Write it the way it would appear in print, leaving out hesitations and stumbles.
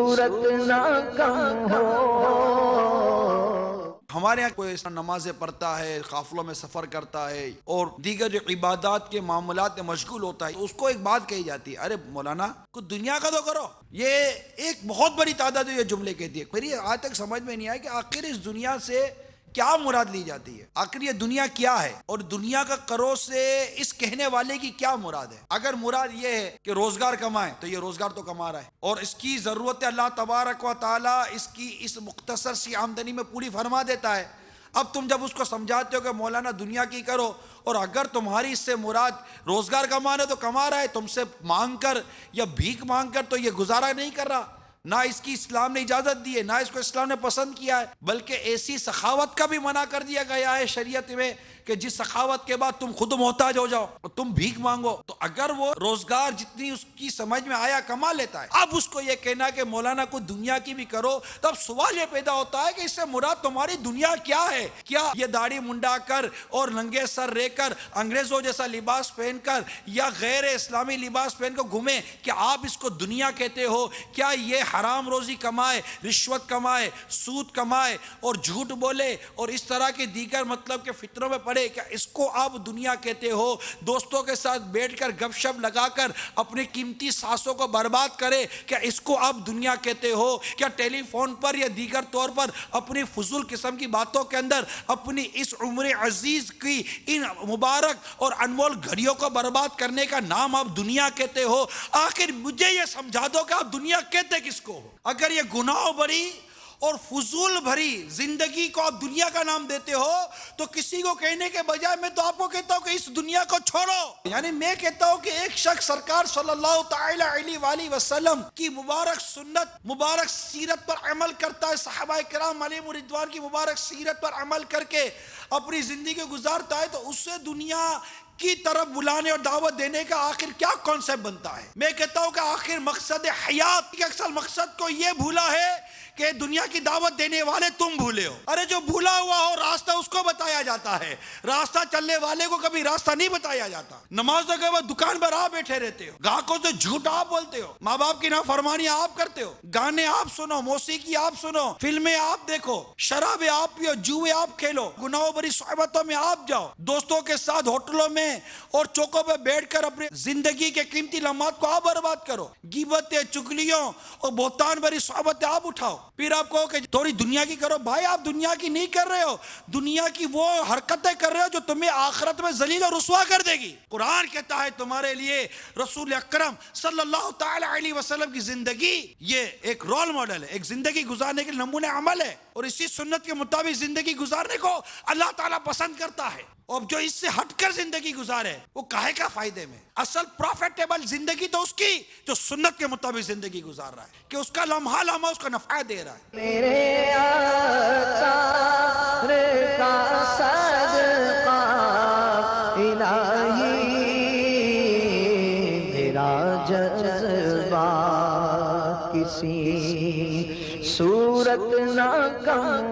صورت نہ کم ہو۔ ہمارے یہاں کوئی نمازیں پڑھتا ہے، قافلوں میں سفر کرتا ہے اور دیگر جو عبادات کے معاملات میں مشغول ہوتا ہے، اس کو ایک بات کہی جاتی ہے، ارے مولانا کچھ دنیا کا تو کرو۔ یہ ایک بہت بڑی تعداد یہ جملے کہتی ہے۔ میری آج تک سمجھ میں نہیں آیا کہ آخر اس دنیا سے کیا مراد لی جاتی ہے، آخر یہ دنیا کیا ہے، اور دنیا کا کرو سے اس کہنے والے کی کیا مراد ہے۔ اگر مراد یہ ہے کہ روزگار کمائے تو یہ روزگار تو کما رہا ہے، اور اس کی ضرورت اللہ تبارک و تعالی اس کی اس مختصر سی آمدنی میں پوری فرما دیتا ہے۔ اب تم جب اس کو سمجھاتے ہو کہ مولانا دنیا کی کرو، اور اگر تمہاری اس سے مراد روزگار کمانا تو کما رہا ہے، تم سے مانگ کر یا بھیک مانگ کر تو یہ گزارا نہیں کر رہا، نہ اس کی اسلام نے اجازت دی ہے، نہ اس کو اسلام نے پسند کیا ہے، بلکہ ایسی سخاوت کا بھی منع کر دیا گیا ہے شریعت میں کہ جس سخاوت کے بعد تم خود محتاج ہو جاؤ اور تم بھیک مانگو۔ تو اگر وہ روزگار جتنی اس کی سمجھ میں آیا کما لیتا ہے، اب اس کو یہ کہنا کہ مولانا کو دنیا کی بھی کرو، تو اب سوال یہ پیدا ہوتا ہے کہ اس سے مراد تمہاری دنیا کیا ہے؟ کیا یہ داڑھی منڈا کر اور ننگے سر رہ کر انگریزوں جیسا لباس پہن کر یا غیر اسلامی لباس پہن کر گھومے، کیا آپ اس کو دنیا کہتے ہو؟ کیا یہ حرام روزی کمائے، رشوت کمائے، سود کمائے اور جھوٹ بولے اور اس طرح کے دیگر مطلب کے فطروں میں پڑے، کیا اس کو آپ دنیا کہتے ہو؟ دوستوں کے ساتھ بیٹھ کر گپ شپ لگا کر اپنی قیمتی سانسوں کو برباد کرے، کیا اس کو آپ دنیا کہتے ہو؟ کیا ٹیلی فون پر یا دیگر طور پر اپنی فضول قسم کی باتوں کے اندر اپنی اس عمر عزیز کی ان مبارک اور انمول گھڑیوں کو برباد کرنے کا نام آپ دنیا کہتے ہو؟ آخر مجھے یہ سمجھا دو کہ آپ دنیا کہتے کس کو ہو؟ اگر یہ گناہ بھری اور فضول بھری زندگی کو آپ دنیا کا نام دیتے ہو تو کسی کو کہنے کے بجائے میں تو آپ کو کہتا ہوں کہ اس دنیا کو چھوڑو۔ یعنی میں کہتا ہوں کہ ایک شخص سرکار صلی اللہ تعالی علیہ وآلہ وسلم کی مبارک سنت، مبارک سیرت پر عمل کرتا ہے، صحابہ کرام علیہم رضوان کی مبارک سیرت پر عمل کر کے اپنی زندگی گزارتا ہے، تو اس سے دنیا کی طرف بلانے اور دعوت دینے کا آخر کیا کانسیپٹ بنتا ہے؟ میں کہتا ہوں کہ آخر مقصد حیات کے اصل مقصد کو یہ بھولا ہے کہ دنیا کی دعوت دینے والے تم بھولے ہو۔ ارے جو بھولا ہوا ہو راستہ اس کو بتایا جاتا ہے، راستہ چلنے والے کو کبھی راستہ نہیں بتایا جاتا۔ نمازوں کے بعد دکان پر آپ بیٹھے رہتے ہو، گاہکوں سے جھوٹ آپ بولتے ہو، ماں باپ کی نافرمانیاں آپ کرتے ہو، گانے آپ سنو، موسیقی آپ سنو، فلمیں آپ دیکھو، شرابیں آپ پیو، جوئے آپ کھیلو، گناہوں بھری صحبتوں میں آپ جاؤ، دوستوں کے ساتھ ہوٹلوں میں اور چوکوں پہ بیٹھ کر اپنی زندگی کے قیمتی لمحات کو آپ برباد کرو، غیبتیں، چگلیوں اور بہتان بھری صحبتیں آپ اٹھاؤ، پھر آپ کہو کہ تھوڑی دنیا کی کرو۔ بھائی آپ دنیا کی نہیں کر رہے ہو، دنیا کی وہ حرکتیں کر رہے ہو جو تمہیں آخرت میں ذلیل اور رسوا کر دے گی۔ قرآن کہتا ہے تمہارے لیے رسول اکرم صلی اللہ تعالی علیہ وسلم کی زندگی یہ ایک رول ماڈل ہے، ایک زندگی گزارنے کے نمونہ عمل ہے، اور اسی سنت کے مطابق زندگی گزارنے کو اللہ تعالیٰ پسند کرتا ہے۔ اور جو اس سے ہٹ کر زندگی گزارے وہ کاہے کا فائدے میں؟ اصل پروفیٹیبل زندگی تو اس کی جو سنت کے مطابق زندگی گزار رہا ہے، کہ اس کا لمحہ لمحہ اس کو نفع دے رہا ہے۔ میرے آثار کا صدقہ الہی میرا جذبہ کسی صورت نہ کم